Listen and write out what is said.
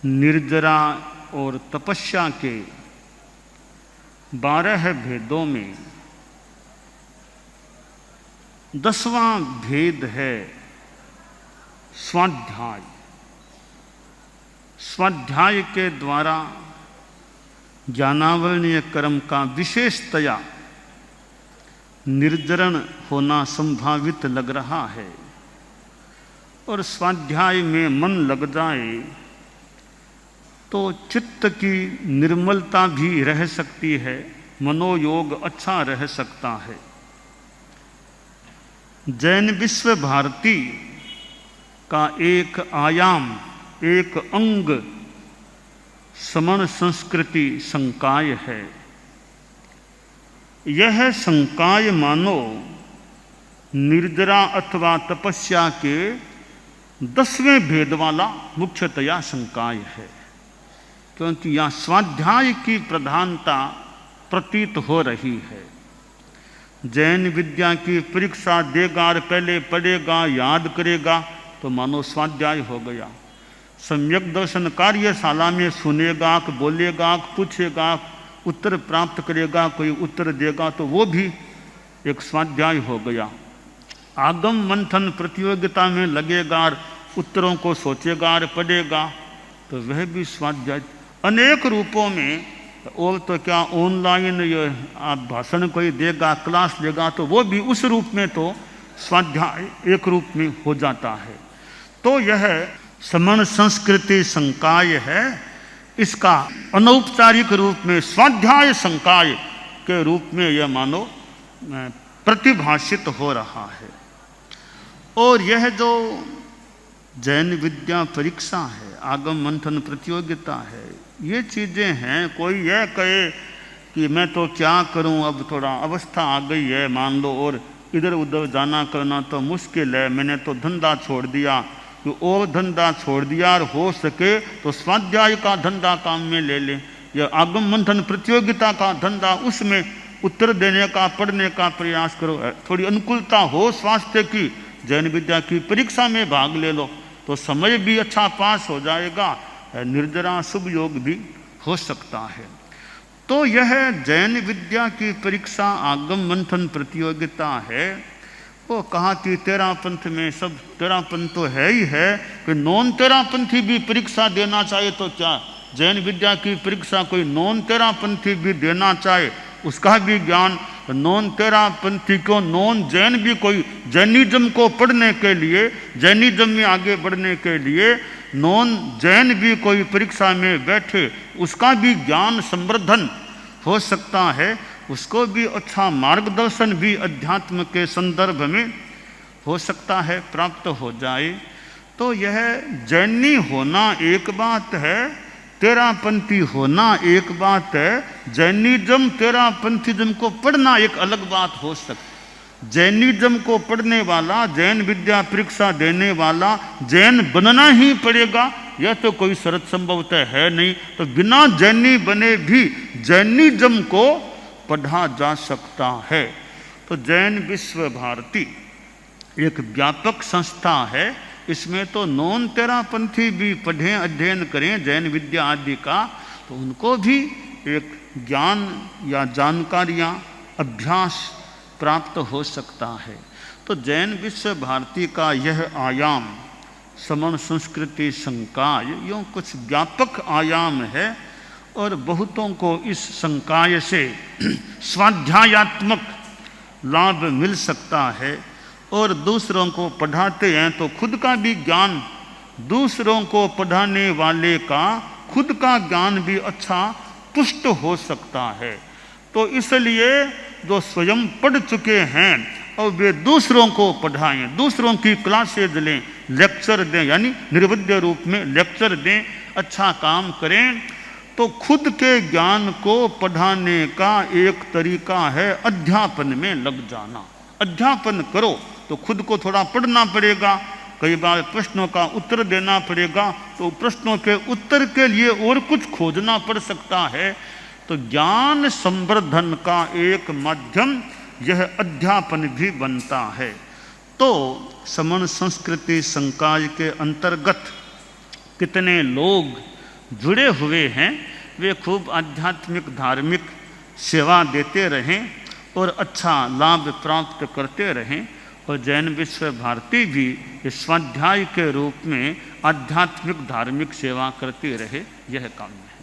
निर्जरा और तपस्या के 12 भेदों में 10वां भेद है स्वाध्याय। स्वाध्याय के द्वारा ज्ञानावरणीय कर्म का विशेषतया निर्जरण होना संभावित लग रहा है, और स्वाध्याय में मन लग जाए तो चित्त की निर्मलता भी रह सकती है, मनोयोग अच्छा रह सकता है। जैन विश्व भारती का एक आयाम, एक अंग समण संस्कृति संकाय है। यह संकाय मानो निर्जरा अथवा तपस्या के 10वें भेद वाला मुख्यतया संकाय है, क्योंकि यहाँ स्वाध्याय की प्रधानता प्रतीत हो रही है। जैन विद्या की परीक्षा देगा और पहले पढ़ेगा, याद करेगा तो मानो स्वाध्याय हो गया। सम्यक दर्शन कार्यशाला में सुनेगा, बोलेगा, पूछेगा, उत्तर प्राप्त करेगा, कोई उत्तर देगा तो वो भी एक स्वाध्याय हो गया। आगम मंथन प्रतियोगिता में लगेगा और उत्तरों को सोचेगा और पढ़ेगा तो वह भी स्वाध्याय। अनेक रूपों में, और तो क्या ऑनलाइन ये आप भाषण कोई देगा, क्लास देगा तो वो भी उस रूप में तो स्वाध्याय एक रूप में हो जाता है। तो यह समण संस्कृति संकाय है। इसका अनौपचारिक रूप में स्वाध्याय संकाय के रूप में यह मानो प्रतिभाषित हो रहा है। और यह जो जैन विद्या परीक्षा है, आगम मंथन प्रतियोगिता है, ये चीज़ें हैं। कोई यह कहे कि मैं तो क्या करूं, अब थोड़ा अवस्था आ गई है मान लो, और इधर उधर जाना करना तो मुश्किल है, मैंने तो धंधा छोड़ दिया, कि और धंधा छोड़ दिया और हो सके तो स्वाध्याय का धंधा काम में ले ले, या आगम मंथन प्रतियोगिता का धंधा, उसमें उत्तर देने का, पढ़ने का प्रयास करो। थोड़ी अनुकूलता हो स्वास्थ्य की, जैन विद्या की परीक्षा में भाग ले लो तो समय भी अच्छा पास हो जाएगा, निर्जरा शुभ योग भी हो सकता है। तो यह जैन विद्या की परीक्षा आगम मंथन प्रतियोगिता है। वो कहा कि तेरापंथ में सब, तेरापंथ तो है ही है कि नॉन तेरापंथी भी परीक्षा देना चाहे तो क्या जैन विद्या की परीक्षा कोई नॉन तेरापंथी भी देना चाहे, उसका भी ज्ञान, नॉन तेरापंथी को नॉन जैन भी कोई जैनिज्म को पढ़ने के लिए, जैनिज्म में आगे बढ़ने के लिए नॉन जैन भी कोई परीक्षा में बैठे, उसका भी ज्ञान संवर्धन हो सकता है, उसको भी अच्छा मार्गदर्शन भी अध्यात्म के संदर्भ में हो सकता है, प्राप्त हो जाए। तो यह जैनी होना एक बात है, तेरापंथी होना एक बात है, जैनिज्म तेरापंथीज्म को पढ़ना एक अलग बात हो सकती। जैनिज्म को पढ़ने वाला, जैन विद्या परीक्षा देने वाला जैन बनना ही पड़ेगा, यह तो कोई शरत संभवतः है नहीं। तो बिना जैनी बने भी जैनिज्म को पढ़ा जा सकता है। तो जैन विश्व भारती एक व्यापक संस्था है, इसमें तो नॉन तेरापंथी भी पढ़ें, अध्ययन करें जैन विद्या आदि का, तो उनको भी एक ज्ञान या जानकारियाँ, अभ्यास प्राप्त हो सकता है। तो जैन विश्व भारती का यह आयाम समण संस्कृति संकाय यूँ कुछ व्यापक आयाम है, और बहुतों को इस संकाय से स्वाध्यायात्मक लाभ मिल सकता है। और दूसरों को पढ़ाते हैं तो खुद का भी ज्ञान, दूसरों को पढ़ाने वाले का खुद का ज्ञान भी अच्छा पुष्ट हो सकता है। तो इसलिए जो स्वयं पढ़ चुके हैं और वे दूसरों को पढ़ाएं, दूसरों की क्लासेज लें, लेक्चर दें, यानी निर्विद्य रूप में लेक्चर दें, अच्छा काम करें, तो खुद के ज्ञान को पढ़ाने का एक तरीका है अध्यापन में लग जाना। अध्यापन करो तो खुद को थोड़ा पढ़ना पड़ेगा, कई बार प्रश्नों का उत्तर देना पड़ेगा, तो प्रश्नों के उत्तर के लिए और कुछ खोजना पड़ सकता है। तो ज्ञान संवर्धन का एक माध्यम यह अध्यापन भी बनता है। तो समण संस्कृति संकाय के अंतर्गत कितने लोग जुड़े हुए हैं वे खूब आध्यात्मिक धार्मिक सेवा देते रहें और अच्छा लाभ प्राप्त करते रहें। और जैन विश्व भारती भी इस स्वाध्याय के रूप में आध्यात्मिक धार्मिक सेवा करती रहे, यह कामना है।